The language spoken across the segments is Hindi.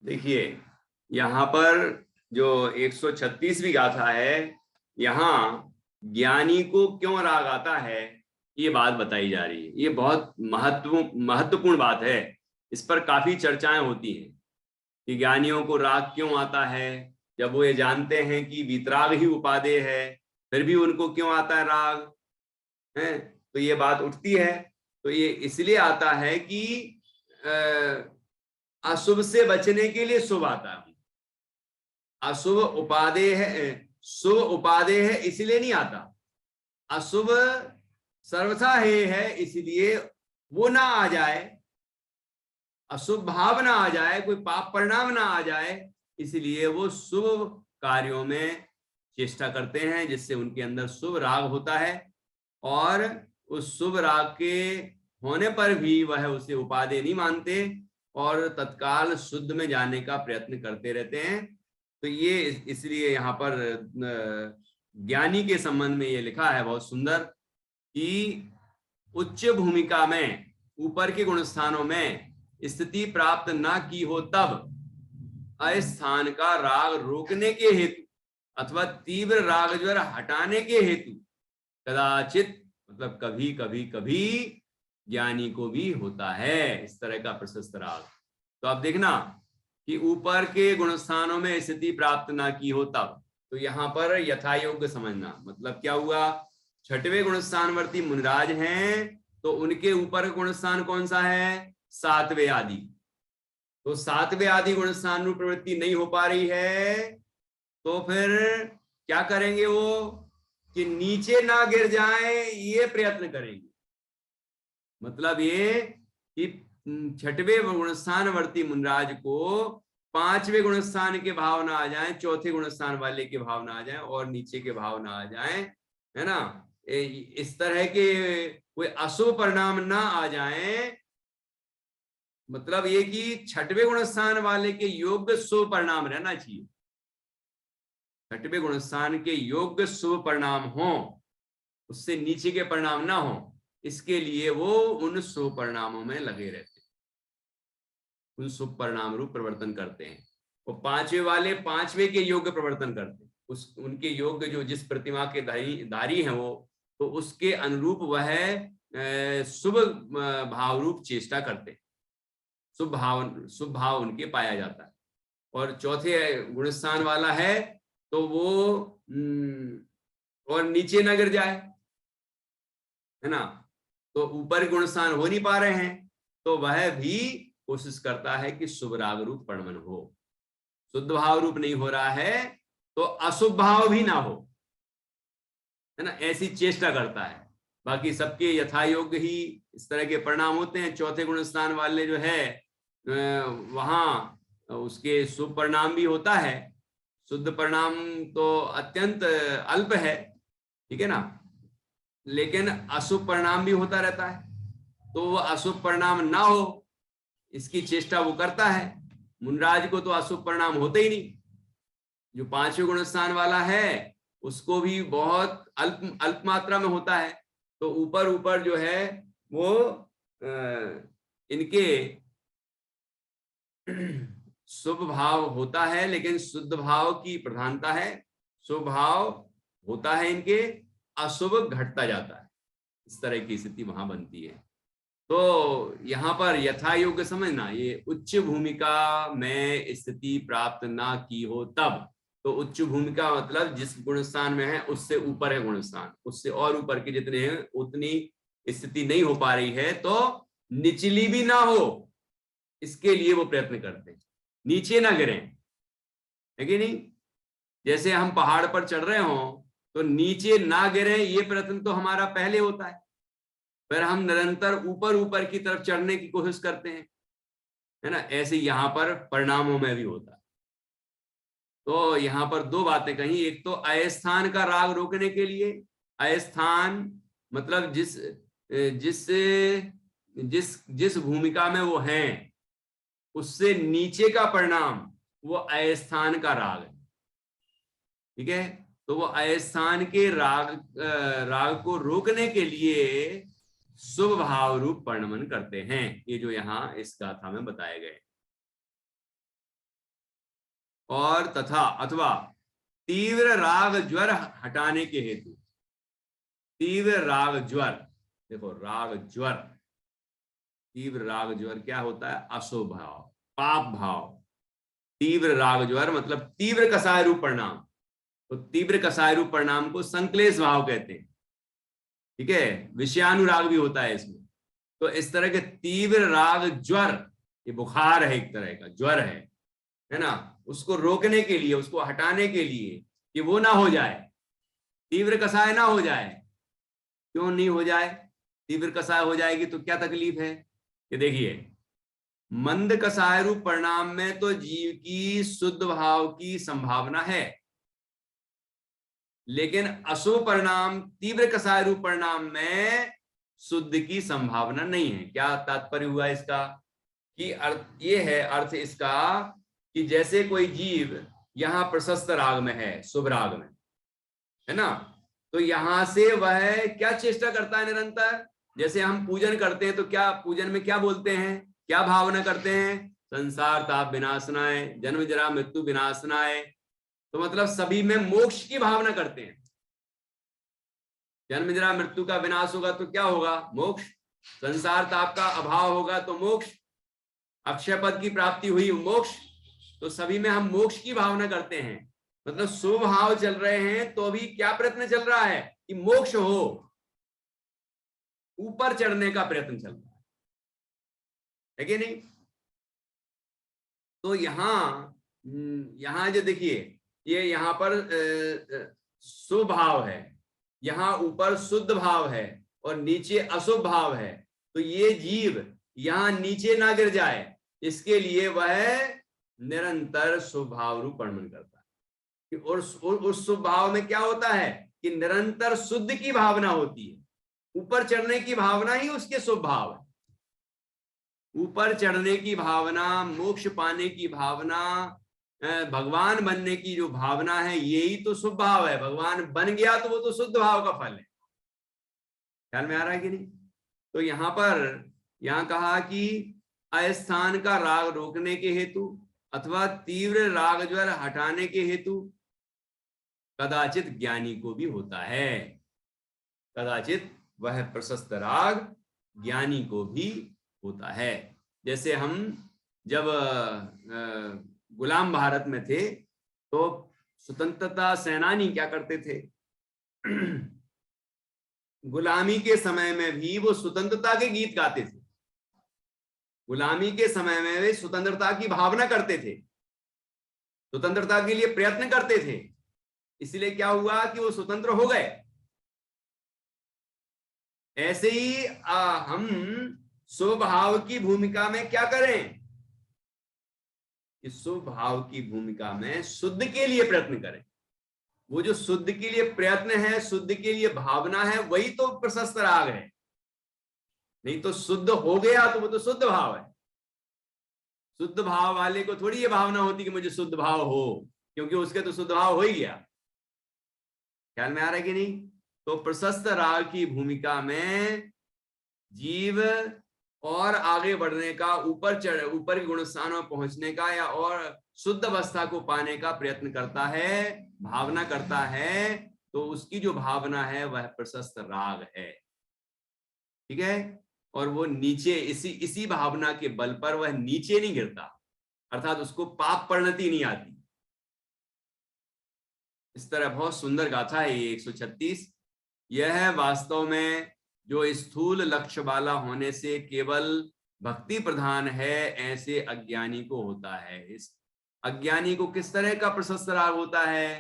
देखिए, यहाँ पर जो 136वीं गाथा है, यहाँ ज्ञानी को क्यों राग आता है, ये बात बताई जा रही है। ये बहुत महत्वपूर्ण बात है। इस पर काफी चर्चाएं होती हैं कि ज्ञानियों को राग क्यों आता है। जब वो ये जानते हैं कि वीतराग ही उपादेय है, फिर भी उनको क्यों आता है राग, है? तो ये बात उठती है। तो ये इसलिए आता है कि अशुभ से बचने के लिए शुभ आता है। अशुभ उपादेय है, शुभ उपादेय है इसलिए नहीं आता। अशुभ सर्वथा है इसलिए वो ना आ जाए, अशुभ भाव ना आ जाए, कोई पाप परिणाम ना आ जाए, इसलिए वो शुभ कार्यों में चेष्टा करते हैं, जिससे उनके अंदर शुभ राग होता है। और उस शुभ राग के होने पर भी वह उसे उपादेय नहीं मानते और तत्काल शुद्ध में जाने का प्रयत्न करते रहते हैं। तो ये इसलिए यहाँ पर ज्ञानी के संबंध में ये लिखा है बहुत सुंदर कि उच्च भूमिका में, ऊपर के गुण स्थानों में स्थिति प्राप्त ना की हो तब अस्थान का राग रोकने के हेतु अथवा तीव्र राग ज्वर हटाने के हेतु कदाचित, मतलब कभी कभी कभी ज्ञानी को भी होता है इस तरह का प्रशस्त राग। तो आप देखना कि ऊपर के गुणस्थानों में स्थिति प्राप्त ना की हो तब, तो यहाँ पर यथा योग्य समझना, मतलब क्या हुआ, छठवें गुणस्थानवर्ती मुनिराज हैं तो उनके ऊपर गुणस्थान कौन सा है, सातवें आदि। तो सातवें आदि गुणस्थान रूप प्रवृत्ति नहीं हो पा रही है, तो फिर क्या करेंगे वो, कि नीचे ना गिर जाए ये प्रयत्न करेंगे। मतलब ये कि छठवें गुणस्थानवर्ती मुनिराज को पांचवें गुणस्थान के भाव ना आ जाए, चौथे गुणस्थान वाले के भाव ना आ जाए और नीचे के भाव ना आ जाए, है ना। इस तरह के कोई अशुभ परिणाम ना आ जाए। मतलब ये कि छठवें गुणस्थान वाले के योग्य शुभ परिणाम रहना चाहिए, छठवें गुणस्थान के योग्य शुभ परिणाम हो, उससे नीचे के परिणाम ना हो। इसके लिए वो उन शुभ परिणामों में लगे रहते हैं, उन शुभ परिणाम रूप प्रवर्तन करते हैं। वो पांचवे वाले पांचवे के योग्य प्रवर्तन करते हैं, उस उनके योग्य जो जिस प्रतिमा के धारी हैं वो, तो उसके अनुरूप वह शुभ भाव रूप चेष्टा करते हैं, शुभ भाव उनके पाया जाता है। और चौथे गुणस्थान वाला है तो वो और नीचे न गिर जाए, है ना। तो ऊपर गुणस्थान हो नहीं पा रहे हैं तो वह भी कोशिश करता है कि शुभ राग रूप परिणमन हो। शुद्ध भाव रूप नहीं हो रहा है तो अशुभ भाव भी ना हो, है ना, ऐसी चेष्टा करता है। बाकी सबके यथा योग्य ही इस तरह के परिणाम होते हैं। चौथे गुण स्थान वाले जो है वहां उसके शुभ परिणाम भी होता है, शुद्ध परिणाम तो अत्यंत अल्प है, ठीक है ना, लेकिन अशुभ परिणाम भी होता रहता है। तो वो अशुभ परिणाम ना हो इसकी चेष्टा वो करता है। मुनराज को तो अशुभ परिणाम होते ही नहीं। जो पांचवें गुण स्थान वाला है उसको भी बहुत अल्प मात्रा में होता है। तो ऊपर ऊपर जो है वो इनके शुभ भाव होता है, लेकिन शुद्ध भाव की प्रधानता है, शुभ भाव होता है इनके, अशुभ घटता जाता है, इस तरह की स्थिति वहां बनती है। तो यहाँ पर यथा योग्य समझना, ये उच्च भूमिका में स्थिति प्राप्त ना की हो तब। तो उच्च भूमिका मतलब जिस गुणस्थान में है उससे ऊपर है गुणस्थान, उससे और ऊपर के जितने हैं उतनी स्थिति नहीं हो पा रही है, तो निचली भी ना हो इसके लिए वो प्रयत्न करते हैं, नीचे ना गिरे, है कि नहीं। जैसे हम पहाड़ पर चढ़ रहे हो तो नीचे ना गिरे ये प्रयत्न तो हमारा पहले होता है, फिर हम निरंतर ऊपर ऊपर की तरफ चढ़ने की कोशिश करते हैं, है ना। ऐसे यहां पर परिणामों में भी होता है। तो यहां पर दो बातें कही, एक तो अस्थान का राग रोकने के लिए, अस्थान मतलब जिस जिस जिस जिस भूमिका में वो हैं उससे नीचे का परिणाम वो अस्थान का राग है, ठीक है। तो वो अस्थान के राग को रोकने के लिए शुभ भाव रूप परिणमन करते हैं, ये जो यहाँ इस गाथा में बताए गए। और तथा अथवा तीव्र राग ज्वर हटाने के हेतु। तीव्र राग ज्वर, देखो राग ज्वर, तीव्र राग ज्वर क्या होता है? अशुभ भाव, पाप भाव। तीव्र राग ज्वर मतलब तीव्र कसाय रूप परिणाम। तो तीव्र कसाय रूप परिणाम को संक्लेश भाव कहते हैं, ठीक है। विषयानुराग भी होता है इसमें। तो इस तरह के तीव्र राग ज्वर, ये बुखार है, एक तरह का ज्वर है ना, उसको रोकने के लिए, उसको हटाने के लिए कि वो ना हो जाए, तीव्र कसाय ना हो जाए। क्यों नहीं हो जाए? तीव्र कसाय हो जाएगी तो क्या तकलीफ है कि देखिए, मंद कसाय रूप परिणाम में तो जीव की शुद्ध भाव की संभावना है, लेकिन अशुभ परिणाम तीव्र कसाय रूप परिणाम में शुद्ध की संभावना नहीं है। क्या तात्पर्य हुआ इसका? कि अर्थ ये है, अर्थ इसका कि जैसे कोई जीव यहां प्रशस्त राग में है, शुभ राग में है ना, तो यहां से वह क्या चेष्टा करता है निरंतर। जैसे हम पूजन करते हैं तो क्या पूजन में क्या बोलते हैं, क्या भावना करते हैं? संसार ताप विनाशनाय, जन्म जरा मृत्यु विनाशनाय। तो मतलब सभी में मोक्ष की भावना करते हैं। जन्म जरा मृत्यु का विनाश होगा तो क्या होगा? मोक्ष। संसार ताप का अभाव होगा तो मोक्ष। अक्षय पद की प्राप्ति हुई, मोक्ष। तो सभी में हम मोक्ष की भावना करते हैं। मतलब शुभ भाव चल रहे हैं तो अभी क्या प्रयत्न चल रहा है कि मोक्ष हो, ऊपर चढ़ने का प्रयत्न चल रहा है कि नहीं? तो यहां जो देखिए, ये यहां पर शुभ भाव है, यहां ऊपर शुद्ध भाव है और नीचे अशुभ भाव है। तो ये जीव यहां नीचे ना गिर जाए, इसके लिए वह निरंतर शुभ भाव रूप वर्णन करता है। और उस शुभ भाव में क्या होता है कि निरंतर शुद्ध की भावना होती है। ऊपर चढ़ने की भावना ही उसके शुभ भाव है। ऊपर चढ़ने की भावना, मोक्ष पाने की भावना, भगवान बनने की जो भावना है, यही तो शुभ भाव है। भगवान बन गया तो वो तो शुद्ध भाव का फल है। ख्याल में आ रहा है कि नहीं? तो यहां कहा कि अस्थान का राग रोकने के हेतु अथवा तीव्र राग ज्वर हटाने के हेतु कदाचित ज्ञानी को भी होता है। कदाचित वह प्रशस्त राग ज्ञानी को भी होता है। जैसे हम जब गुलाम भारत में थे तो स्वतंत्रता सेनानी क्या करते थे? गुलामी के समय में भी वो स्वतंत्रता के गीत गाते थे। गुलामी के समय में वे स्वतंत्रता की भावना करते थे, स्वतंत्रता के लिए प्रयत्न करते थे। इसलिए क्या हुआ कि वो स्वतंत्र हो गए। ऐसे ही हम स्वभाव की भूमिका में क्या करें? इस स्वभाव की भूमिका में शुद्ध के लिए प्रयत्न करें। वो जो शुद्ध के लिए प्रयत्न है, शुद्ध के लिए भावना है, वही तो प्रशस्त राग है। नहीं तो शुद्ध हो गया तो वो तो शुद्ध भाव है। शुद्ध भाव वाले को थोड़ी ये भावना होती कि मुझे शुद्ध भाव हो, क्योंकि उसके तो शुद्ध भाव हो ही गया। ख्याल में आ रहा है कि नहीं? तो प्रशस्त राग की भूमिका में जीव और आगे बढ़ने का, ऊपर के गुण स्थानों में पहुंचने का या और शुद्ध अवस्था को पाने का प्रयत्न करता है, भावना करता है। तो उसकी जो भावना है वह प्रशस्त राग है, ठीक है। और वो नीचे इसी भावना के बल पर वह नीचे नहीं गिरता, अर्थात उसको पाप परिणति नहीं आती। इस तरह बहुत सुंदर गाथा है ये 136। यह वास्तव में जो स्थूल लक्ष्य वाला होने से केवल भक्ति प्रधान है, ऐसे अज्ञानी को होता है। इस अज्ञानी को किस तरह का प्रशस्त राग होता है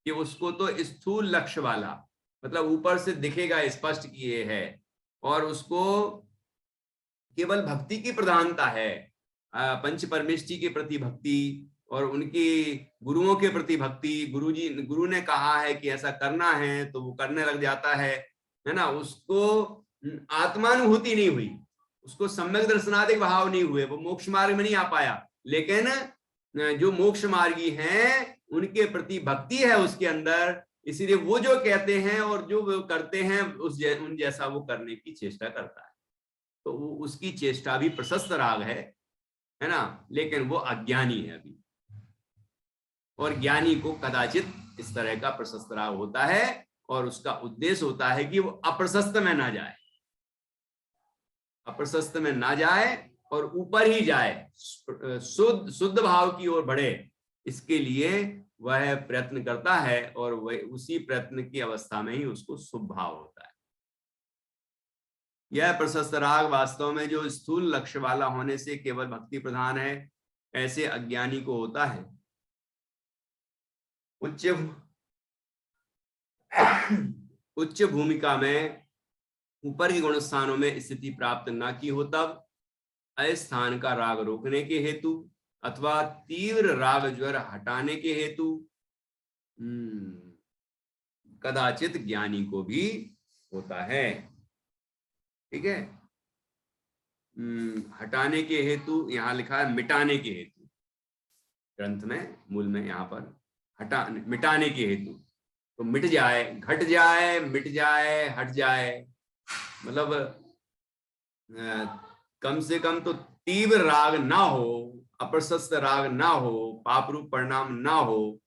कि उसको तो स्थूल लक्ष्य वाला, मतलब ऊपर से दिखेगा स्पष्ट कि ये है, और उसको केवल भक्ति की प्रधानता है, पंच परमेष्टि के प्रति भक्ति और उनकी गुरुओं के प्रति भक्ति। गुरु ने कहा है कि ऐसा करना है तो वो करने लग जाता है ना। उसको आत्मानुभूति नहीं हुई, उसको सम्यक दर्शनादिक भाव नहीं हुए, वो मोक्ष मार्ग में नहीं आ पाया। लेकिन जो मोक्ष मार्गी हैं उनके प्रति भक्ति है उसके अंदर, इसीलिए वो जो कहते हैं और जो वो करते हैं उन जैसा वो करने की चेष्टा करता है। तो वो उसकी चेष्टा भी प्रशस्त राग है ना, लेकिन वो अज्ञानी है अभी। और ज्ञानी को कदाचित इस तरह का प्रशस्त राग होता है, और उसका उद्देश्य होता है कि वो अप्रशस्त में ना जाए, अप्रशस्त में ना जाए और ऊपर ही जाए, शुद्ध भाव की ओर बढ़े। इसके लिए वह प्रयत्न करता है, और वह उसी प्रयत्न की अवस्था में ही उसको शुभ भाव होता है। यह प्रशस्त राग वास्तव में जो स्थूल लक्ष्य वाला होने से केवल भक्ति प्रधान है, ऐसे अज्ञानी को होता है। उच्च भूमिका में ऊपर के गुण स्थानों में स्थिति प्राप्त न की हो, तब अस्थान का राग रोकने के हेतु अथवा तीव्र राग ज्वर हटाने के हेतु कदाचित ज्ञानी को भी होता है। ठीक है, हटाने के हेतु यहां लिखा है मिटाने के हेतु, ग्रंथ में मूल में यहां पर मिटाने के हेतु, तो मिट जाए, घट जाए, मिट जाए, हट जाए, मतलब कम से कम तो तीव्र राग ना हो, अप्रशस्त राग ना हो, पाप रूप परिणाम ना हो,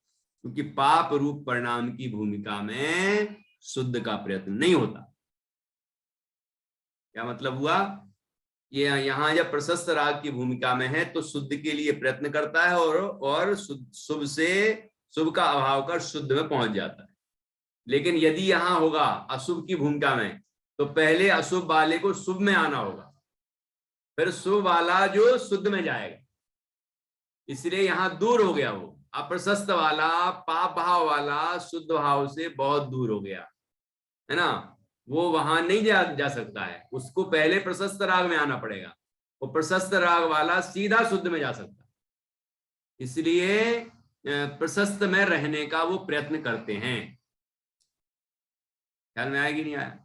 क्योंकि पाप रूप परिणाम की भूमिका में शुद्ध का प्रयत्न नहीं होता। क्या मतलब हुआ? ये यहाँ जब प्रशस्त राग की भूमिका में है तो शुद्ध के लिए प्रयत्न करता है, और शुभ से शुभ का अभाव कर शुद्ध में पहुंच जाता है। लेकिन यदि यहां होगा अशुभ की भूमिका में, तो पहले अशुभ वाले को शुभ में आना होगा, फिर शुभ वाला जो शुद्ध में जाएगा। इसलिए यहां दूर हो गया, वो अप्रशस्त वाला, पाप भाव वाला शुद्ध भाव से बहुत दूर हो गया, है ना। वो वहां नहीं जा सकता है, उसको पहले प्रशस्त राग में आना पड़ेगा। वो प्रशस्त राग वाला सीधा शुद्ध में जा सकता है, इसलिए प्रशस्त में रहने का वो प्रयत्न करते हैं। ख्याल में आएगी नहीं आया?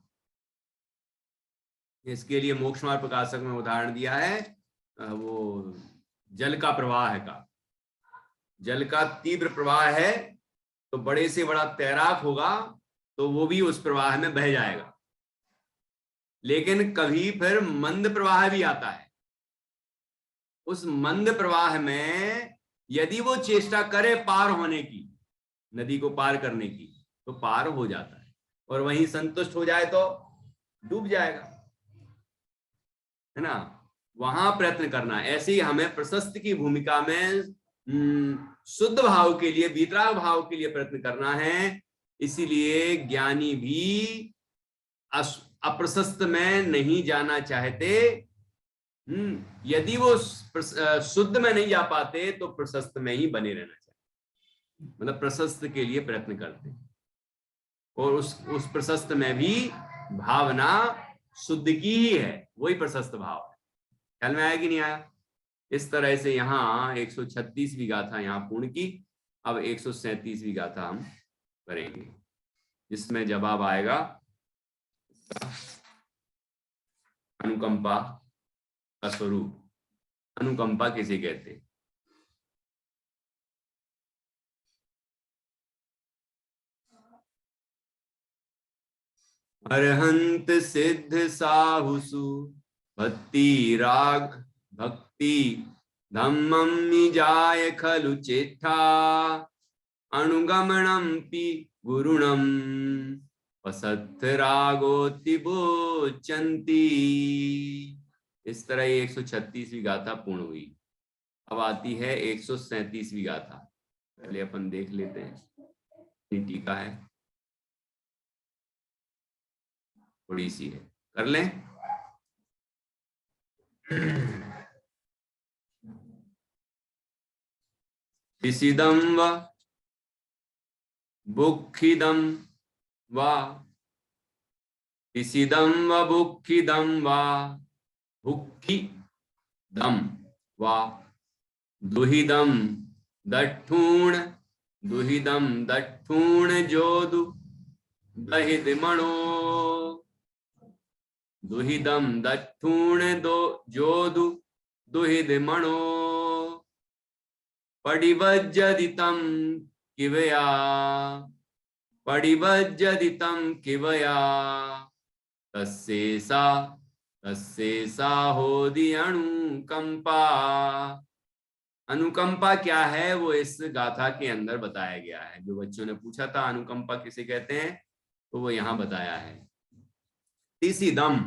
इसके लिए मोक्ष मार्ग प्रकाशक में उदाहरण दिया है, वो जल का प्रवाह का। जल का तीव्र प्रवाह है तो बड़े से बड़ा तैराक होगा तो वो भी उस प्रवाह में बह जाएगा, लेकिन कभी फिर मंद प्रवाह भी आता है। उस मंद प्रवाह में यदि वो चेष्टा करे पार होने की, नदी को पार करने की, तो पार हो जाता है, और वहीं संतुष्ट हो जाए तो डूब जाएगा, है ना। वहां प्रयत्न करना। ऐसे ही हमें प्रशस्त की भूमिका में शुद्ध भाव के लिए, वीतराग भाव के लिए प्रयत्न करना है। इसीलिए ज्ञानी भी अप्रशस्त में नहीं जाना चाहते। यदि वो शुद्ध में नहीं जा पाते तो प्रशस्त में ही बने रहना चाहिए, मतलब प्रशस्त के लिए प्रयत्न करते, और उस प्रशस्त में भी भावना शुद्ध की ही है, वही प्रशस्त भाव है। ख्याल में आया कि नहीं आया? इस तरह से यहाँ 136वीं गाथा यहाँ पूर्ण की। अब 137वीं गाथा हम करेंगे, जिसमें जवाब आएगा अनुकंपा का स्वरूप। अनुकंपा किसे कहते? अरहंत सिद्ध साहुसु भक्ति राग भक्ति धम्मं निजाय खलु चेष्टा अनुगमनम पि गुरुणम वसत्थ रागोति बोचंती। इस तरह 136वीं गाथा पूर्ण हुई। अब आती है 137वीं गाथा। पहले अपन देख लेते हैं, टीका है, थोड़ी सी है, कर लें। विसिदं व बुक्खिदं वा विसिदं व बुक्खिदं वा भुक्खिदं वा दुहिदं दट्ठूण दुहिदं दट्ठूण जोदु दहिदमणो दुहिदं दट्ठूण दो जोदु दुहिदमणो पडिवज्जदितं किवया पडिवज्जदितं किवया तस्सेसा होदि अनुकंपा अनुकंपा क्या है वो इस गाथा के अंदर बताया गया है। जो बच्चों ने पूछा था अनुकंपा किसे कहते हैं, तो वो यहां बताया है। तिसिदम,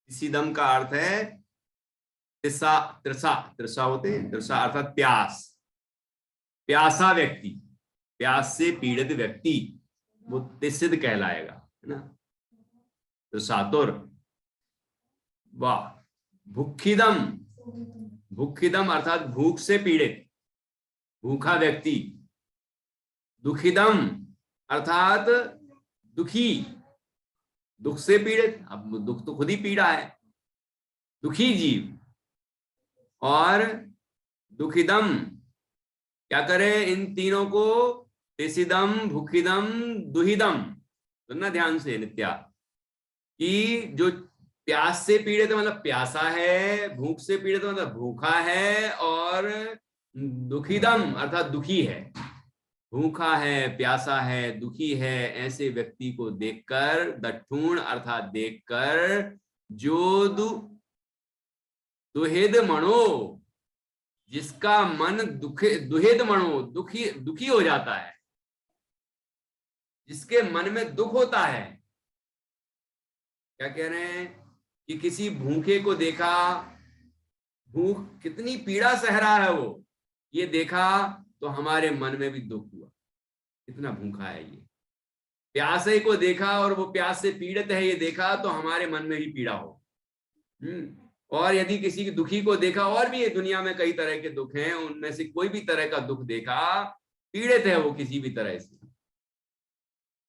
तिसिदम का अर्थ है तृषा, तृषा, तृषा होते हैं, तृषा अर्थात प्यास, प्यासा व्यक्ति, प्यास से पीड़ित व्यक्ति वो तिसिद कहलाएगा, है ना। तृषातुर, वाह। भूखिदम, भूखिदम अर्थात भूख से पीड़ित, भूखा व्यक्ति। दुखिदम अर्थात दुखी, दुख से पीड़ित, अब दुख तो खुद ही पीड़ा है, दुखी जीव। और दुखिदम, क्या करें इन तीनों को, तिसिदम, भूखिदम, दुहिदम, सुनना ध्यान से नित्या, कि जो प्यास से पीड़ित मतलब प्यासा है, भूख से पीड़ित मतलब भूखा है, और दुखिदम अर्थात दुखी है, भूखा है, प्यासा है, दुखी है, ऐसे व्यक्ति को देखकर, दठूण अर्थात देखकर, जो दुहिद मणो, जिसका मन दुहिद मणो दुखी, दुखी हो जाता है, जिसके मन में दुख होता है। क्या कह रहे हैं कि किसी भूखे को देखा, भूख कितनी पीड़ा सह रहा है वो, ये देखा तो हमारे मन में भी दुख हुआ, कितना भूखा है ये। प्यासे को देखा और वो प्यास से पीड़ित है, ये देखा तो हमारे मन में भी पीड़ा हो। और यदि किसी दुखी को देखा, और भी ये दुनिया में कई तरह के दुख हैं, उनमें से कोई भी तरह का दुख देखा, पीड़ित है वो किसी भी तरह से,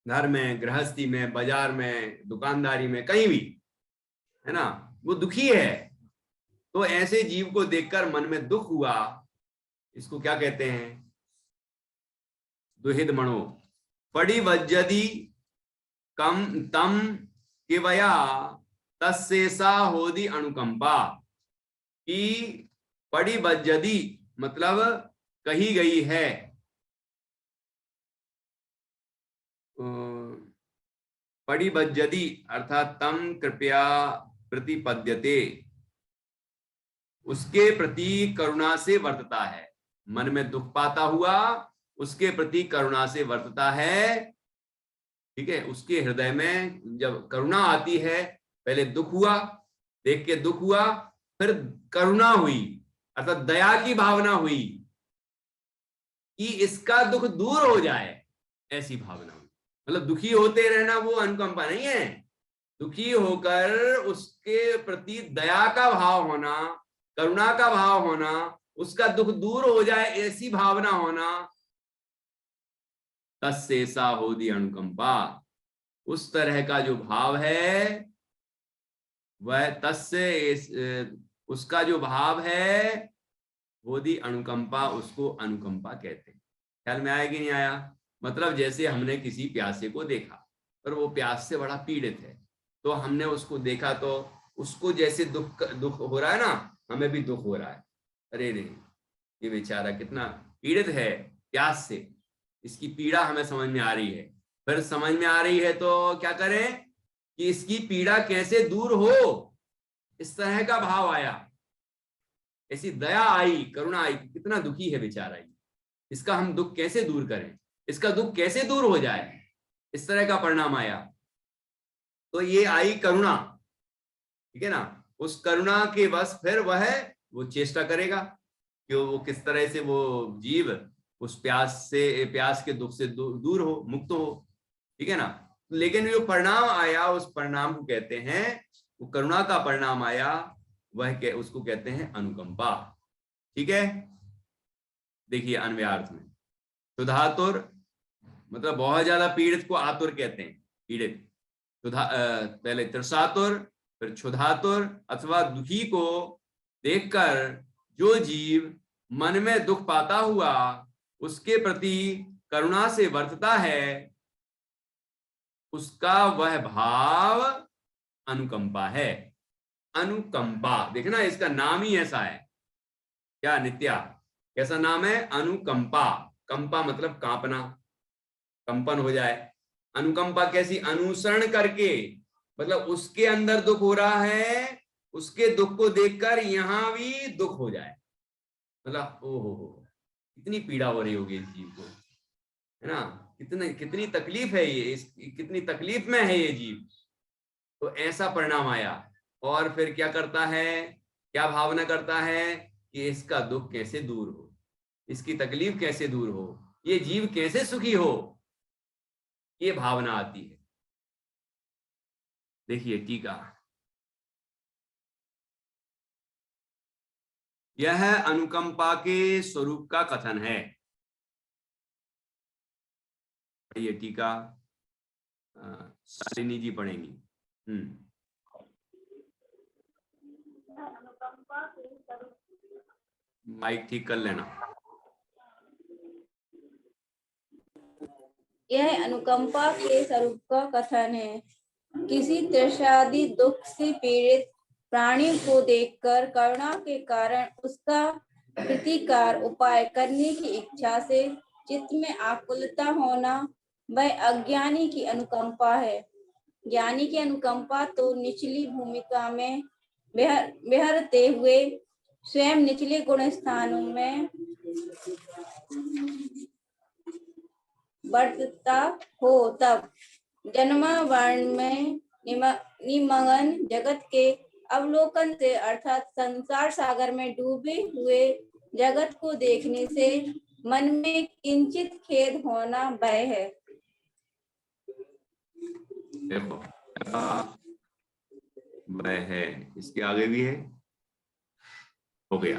घर में, गृहस्थी में, बाजार में, दुकानदारी में, कहीं भी, है ना, वो दुखी है, तो ऐसे जीव को देखकर मन में दुख हुआ, इसको क्या कहते हैं, दुहिद मणो। पड़ी वज्जदी कम तम केवया तस्सेसा होदी अनुकंपा, कि पड़ी वज्जदी मतलब कही गई है, पड़ी वज्जदी अर्थात तम कृपया प्रतिपद्यते, उसके प्रति करुणा से वर्तता है, मन में दुख पाता हुआ उसके प्रति करुणा से वर्तता है। ठीक है, उसके हृदय में जब करुणा आती है, पहले दुख हुआ, देख के दुख हुआ, फिर करुणा हुई अर्थात दया की भावना हुई कि इसका दुख दूर हो जाए, ऐसी भावना हुई। मतलब दुखी होते रहना वो अनुकंपा नहीं है, दुखी होकर उसके प्रति दया का भाव होना, करुणा का भाव होना, उसका दुख दूर हो जाए ऐसी भावना होना, तस्सेसा होदी अनुकंपा, उस तरह का जो भाव है वह तस्से, उसका जो भाव है होदी अनुकंपा, उसको अनुकंपा कहते हैं। ख्याल में आया कि नहीं आया? मतलब जैसे हमने किसी प्यासे को देखा और वो प्यास से बड़ा पीड़ित है, तो हमने उसको देखा तो उसको जैसे दुख हो रहा है ना, हमें भी दुख हो रहा है, अरे रे ये बेचारा कितना पीड़ित है प्यास से, इसकी पीड़ा हमें समझ में आ रही है। फिर समझ में आ रही है तो क्या करें कि इसकी पीड़ा कैसे दूर हो, इस तरह का भाव आया, ऐसी दया आई, करुणा आई, कितना दुखी है बेचारा, इसका हम दुख कैसे दूर करें, इसका दुख कैसे दूर हो जाए, इस तरह का परिणाम आया। तो ये आई करुणा, ठीक है ना। उस करुणा के बस फिर वो चेष्टा करेगा कि वो किस तरह से वो जीव उस प्यास के दुख से दूर हो, मुक्त हो, ठीक है ना। लेकिन जो परिणाम आया उस परिणाम को कहते हैं, वो करुणा का परिणाम आया, उसको कहते हैं अनुकंपा। ठीक है, देखिए अन्वयार्थ में क्षुधातुर मतलब बहुत ज्यादा पीड़ित को आतुर कहते हैं, पीड़ित। पहले तृषातुर फिर क्षुधातुर अथवा दुखी को देखकर जो जीव मन में दुख पाता हुआ उसके प्रति करुणा से वर्तता है, उसका वह भाव अनुकंपा है। अनुकंपा, देखना इसका नाम ही ऐसा है। क्या नित्या, कैसा नाम है? अनुकंपा। कंपा मतलब कांपना, कंपन हो जाए। अनुकंपा कैसी? अनुसरण करके, मतलब उसके अंदर दुख हो रहा है, उसके दुख को देखकर यहां भी दुख हो जाए, मतलब ओहो कितनी पीड़ा हो रही होगी इस जीव को, है ना, कितनी तकलीफ है ये, कितनी तकलीफ में है ये जीव। तो ऐसा परिणाम आया, और फिर क्या करता है, क्या भावना करता है कि इसका दुख कैसे दूर हो, इसकी तकलीफ कैसे दूर हो, ये जीव कैसे सुखी हो, ये भावना आती है। देखिए टीका, यह अनुकंपा के स्वरूप का कथन है। ये टीका शालिनी जी पढ़ेंगी। माइक ठीक कर लेना। यह अनुकंपा के स्वरूप का कथन है। किसी तृषादि दुख से पीड़ित प्राणी को देखकर करुणा के कारण उसका प्रतिकार उपाय करने की इच्छा से चित्त में आकुलता होना वह अज्ञानी की अनुकंपा है। ज्ञानी की अनुकंपा तो निचली भूमिका में विहरते हुए स्वयं निचले गुण स्थानों में बढ़ता हो, तब जन्मावरण में निमग्न जगत के अवलोकन से अर्थात संसार सागर में डूबे हुए जगत को देखने से मन में किंचित खेद होना भय है। देखो भय है, इसके आगे भी है, हो गया।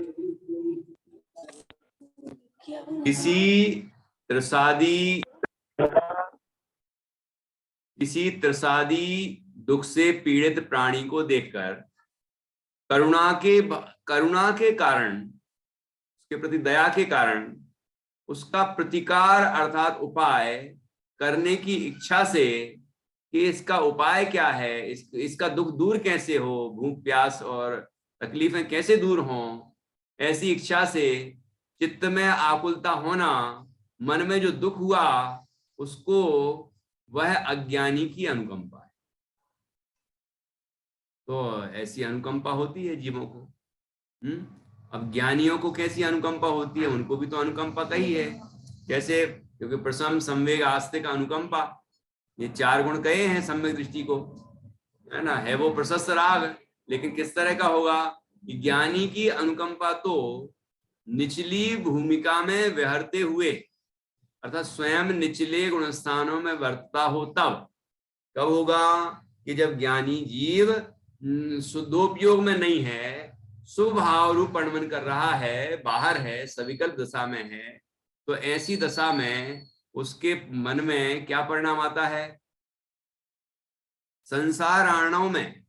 किसी त्रसादी दुख से पीड़ित प्राणी को देखकर करुणा के कारण, उसके प्रति दया के कारण उसका प्रतिकार अर्थात उपाय करने की इच्छा से कि इसका उपाय क्या है, इसका दुख दूर कैसे हो, भूख प्यास और तकलीफें कैसे दूर हों, ऐसी इच्छा से चित्त में आकुलता होना, मन में जो दुख हुआ उसको वह अज्ञानी की अनुकंपा है। तो ऐसी अनुकंपा होती है जीवों को। अब ज्ञानियों को कैसी अनुकंपा होती है, उनको भी तो अनुकंपा कही है। कैसे, क्योंकि प्रसम संवेग आस्तिक अनुकंपा, ये 4 गुण कहे हैं सम्यक दृष्टि को, है ना। है वो प्रशस्त राग, लेकिन किस तरह का होगा कि ज्ञानी की अनुकंपा तो निचली भूमिका में विहरते हुए अर्थात स्वयं निचले गुणस्थानों में वर्तता हो, तब कब होगा कि जब ज्ञानी जीव शुद्धोपयोग में नहीं है, स्वभाव रूप अनुमन कर रहा है, बाहर है, सविकल्प दशा में है, तो ऐसी दशा में उसके मन में क्या परिणाम आता है, संसार अर्णव में,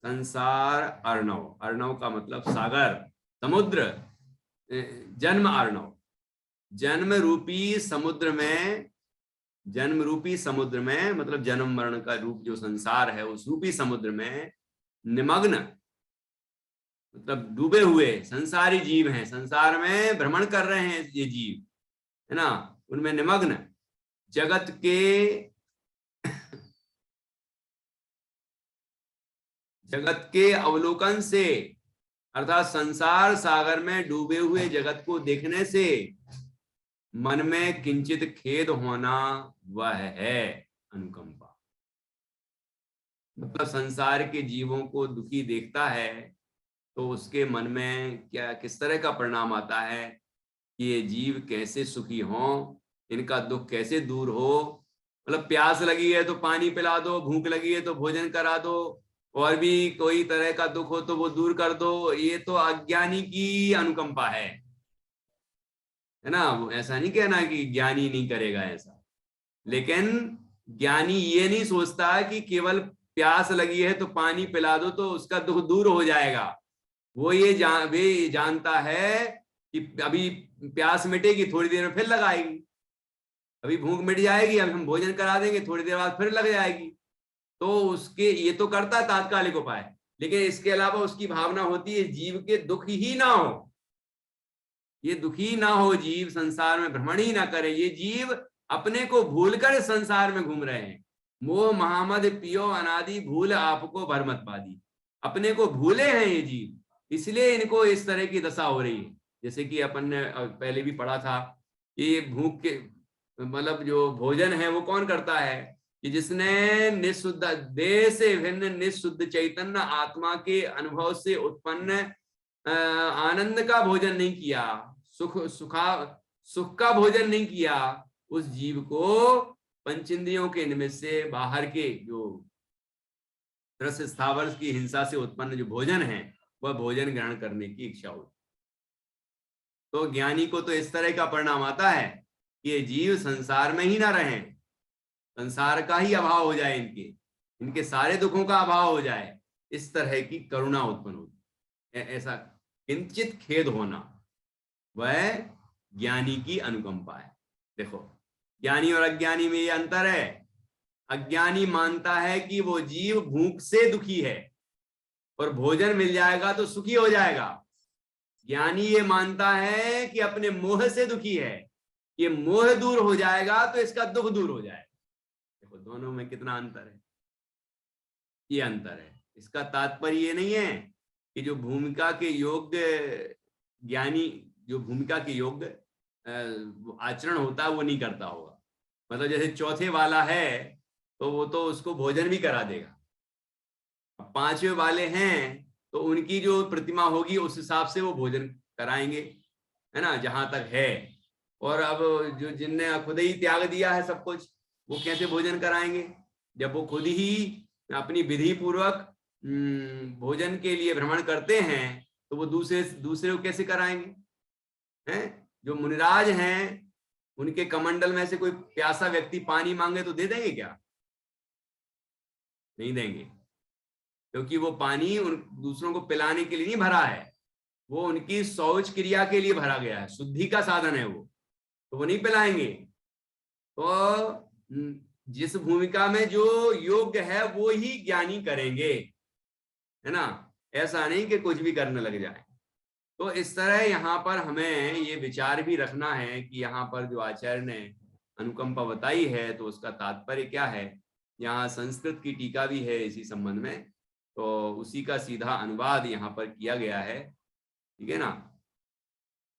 संसार अर्णव, अर्णव का मतलब सागर, समुद्र, जन्म अर्णव, जन्म रूपी समुद्र में, जन्म रूपी समुद्र में मतलब जन्म मरण का रूप जो संसार है, उस रूपी समुद्र में निमग्न मतलब डूबे हुए संसारी जीव हैं, संसार में भ्रमण कर रहे हैं ये जीव, है ना, उनमें निमग्न जगत के अवलोकन से अर्थात संसार सागर में डूबे हुए जगत को देखने से मन में किंचित खेद होना वह है अनुकंपा। मतलब संसार के जीवों को दुखी देखता है तो उसके मन में क्या किस तरह का परिणाम आता है कि ये जीव कैसे सुखी हों, इनका दुख कैसे दूर हो। मतलब प्यास लगी है तो पानी पिला दो, भूख लगी है तो भोजन करा दो, और भी कोई तरह का दुख हो तो वो दूर कर दो। ये तो अज्ञानी की अनुकंपा है ना। ऐसा नहीं कहना कि ज्ञानी नहीं करेगा ऐसा, लेकिन ज्ञानी ये नहीं सोचता कि केवल प्यास लगी है तो पानी पिला दो तो उसका दुख दूर हो जाएगा। वो वे जानता है कि अभी प्यास मिटेगी, थोड़ी देर में फिर लगाएगी, अभी भूख मिट जाएगी, अभी हम भोजन करा देंगे, थोड़ी देर बाद फिर लग जाएगी। तो उसके ये तो करता है तात्कालिक उपाय, लेकिन इसके अलावा उसकी भावना होती है जीव के दुख ही ना हो, ये दुखी ना हो, जीव संसार में भ्रमण ही ना करे। ये जीव अपने को भूलकर संसार में घूम रहे हैं। मोह महामद पियो अनादि भूल आपको भरमत बादी, अपने को भूले हैं ये जीव, इसलिए इनको इस तरह की दशा हो रही है। जैसे कि अपन ने पहले भी पढ़ा था कि भूख के मतलब जो भोजन है वो कौन करता है, कि जिसने निःशुद्ध देह से भिन्न निःशुद्ध चैतन्य आत्मा के अनुभव से उत्पन्न आनंद का भोजन नहीं किया, सुख का भोजन नहीं किया, उस जीव को पंचेंद्रियों के निमित्त से बाहर के जो रस स्थावर की हिंसा से उत्पन्न जो भोजन है वह भोजन ग्रहण करने की इच्छा होती। तो ज्ञानी को तो इस तरह का परिणाम आता है कि ये जीव संसार में ही ना रहें, संसार का ही अभाव हो जाए, इनके सारे दुखों का अभाव हो जाए, इस तरह की करुणा उत्पन्न होती है। ऐसा किंचित खेद होना वह ज्ञानी की अनुकंपा है। देखो ज्ञानी और अज्ञानी में ये अंतर है। अज्ञानी मानता है कि वो जीव भूख से दुखी है और भोजन मिल जाएगा तो सुखी हो जाएगा। ज्ञानी ये मानता है कि अपने मोह से दुखी है, ये मोह दूर हो जाएगा तो इसका दुख दूर हो जाएगा। देखो दोनों में कितना अंतर है, ये अंतर है। इसका तात्पर्य ये नहीं है कि जो भूमिका के योग्य ज्ञानी, जो भूमिका के योग्य आचरण होता है वो नहीं करता होगा। मतलब जैसे चौथे वाला है तो वो तो उसको भोजन भी करा देगा, पांचवे वाले हैं तो उनकी जो प्रतिमा होगी उस हिसाब से वो भोजन कराएंगे, है ना, जहां तक है। और अब जो जिनने खुद ही त्याग दिया है सब कुछ, वो कैसे भोजन कराएंगे जब वो खुद ही अपनी विधि पूर्वक भोजन के लिए भ्रमण करते हैं, तो वो दूसरे को कैसे कराएंगे? हैं जो मुनिराज हैं उनके कमंडल में से कोई प्यासा व्यक्ति पानी मांगे तो दे देंगे क्या? नहीं देंगे, क्योंकि वो पानी उन दूसरों को पिलाने के लिए नहीं भरा है, वो उनकी शौच क्रिया के लिए भरा गया है, शुद्धि का साधन है वो, तो वो नहीं पिलाएंगे। तो जिस भूमिका में जो योग्य है वो ही ज्ञानी करेंगे, है ना, ऐसा नहीं कि कुछ भी करने लग जाए। तो इस तरह यहाँ पर हमें ये विचार भी रखना है कि यहाँ पर जो आचार्य ने अनुकंपा बताई है तो उसका तात्पर्य क्या है। यहाँ संस्कृत की टीका भी है इसी संबंध में, तो उसी का सीधा अनुवाद यहाँ पर किया गया है, ठीक है ना।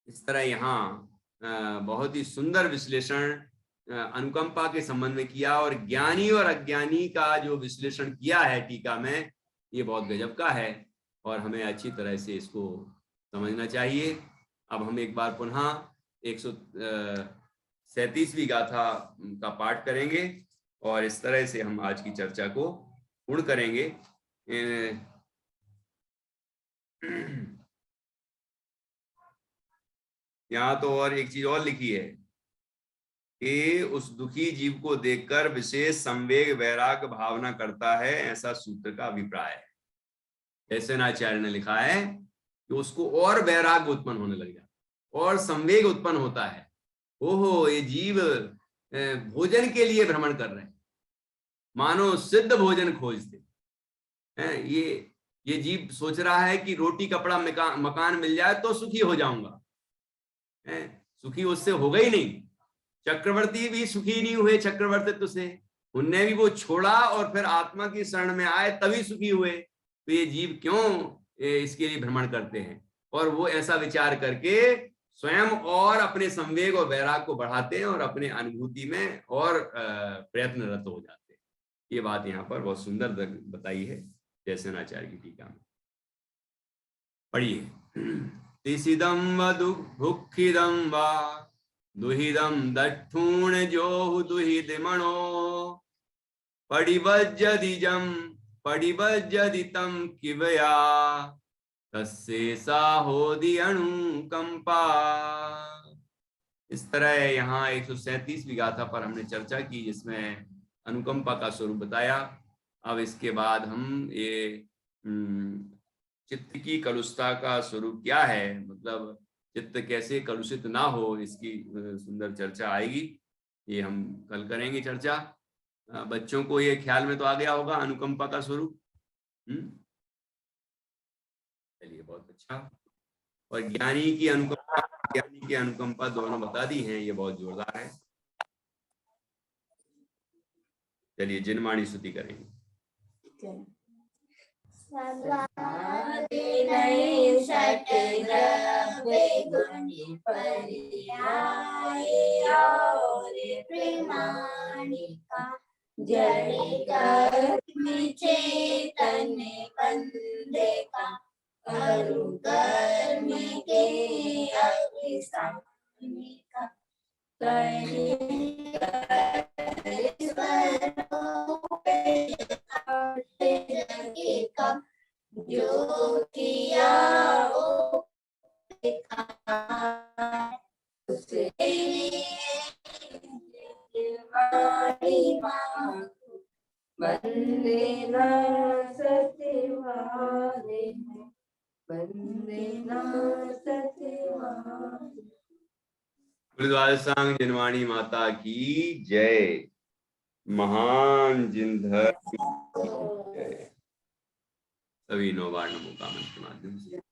इस तरह यहाँ बहुत ही सुंदर विश्लेषण अनुकंपा के संबंध में किया, और ज्ञानी और अज्ञानी का जो विश्लेषण किया है टीका में, ये बहुत गजब का है और हमें अच्छी तरह से इसको समझना चाहिए। अब हम एक बार पुनः 137वीं गाथा का पाठ करेंगे और इस तरह से हम आज की चर्चा को पूर्ण करेंगे। यहाँ तो और एक चीज और लिखी है कि उस दुखी जीव को देखकर विशेष संवेग वैराग भावना करता है, ऐसा सूत्र का अभिप्राय है। ऐसे आचार्य ने लिखा है कि उसको और वैराग उत्पन्न होने लग जाता, और संवेग उत्पन्न होता है। ओहो, ये जीव भोजन के लिए भ्रमण कर रहे हैं, मानो सिद्ध भोजन खोजते हैं। ये जीव सोच रहा है कि रोटी कपड़ा मकान मिल जाए तो सुखी हो जाऊंगा। सुखी उससे होगा ही नहीं। चक्रवर्ती भी सुखी नहीं हुए चक्रवर्तित्व से, उनने भी वो छोड़ा और फिर आत्मा की शरण में आए तभी सुखी हुए। तो ये जीव क्यों इसके लिए भ्रमण करते हैं? और वो ऐसा विचार करके स्वयं और अपने संवेग और वैराग को बढ़ाते हैं और अपने अनुभूति में और प्रयत्नरत हो जाते हैं। ये बात यहाँ पर बहुत सुंदर बताई है जैसे आचार्य की टीका में। पढ़िए। तिसिदं व दुःखिदं वा दुहिदं दट्ठूण जोहु दुहिदमणो पडिवज्जदितं किवया तस्से साहोदि अनुकंपा। इस तरह यहाँ 137वीं गाथा पर हमने चर्चा की जिसमें अनुकंपा का स्वरूप बताया। अब इसके बाद हम ये चित्त की कलुषता का स्वरूप क्या है, मतलब चित्त कैसे कलुषित ना हो, इसकी सुंदर चर्चा आएगी। ये हम कल करेंगे चर्चा। बच्चों को ये ख्याल में तो आ गया होगा अनुकंपा का स्वरूप। चलिए, बहुत अच्छा। और ज्ञानी की अनुकंपा दोनों बता दी हैं, ये बहुत जोरदार है। चलिए जिनवाणी स्तुति करेंगे। पे गुणी पर्याय और प्रमाणिका जड़ कर्म चेतन बंदे का करु कर्म के अभिसामिका जो किया उसे वंदे न सत्यवादे वंदे न सत्यवादे। गुरुद्वारा सांग जिनवाणी माता की जय। महान जिनधर की जय। सभी नौबार नमो का मंत्र के माध्यम से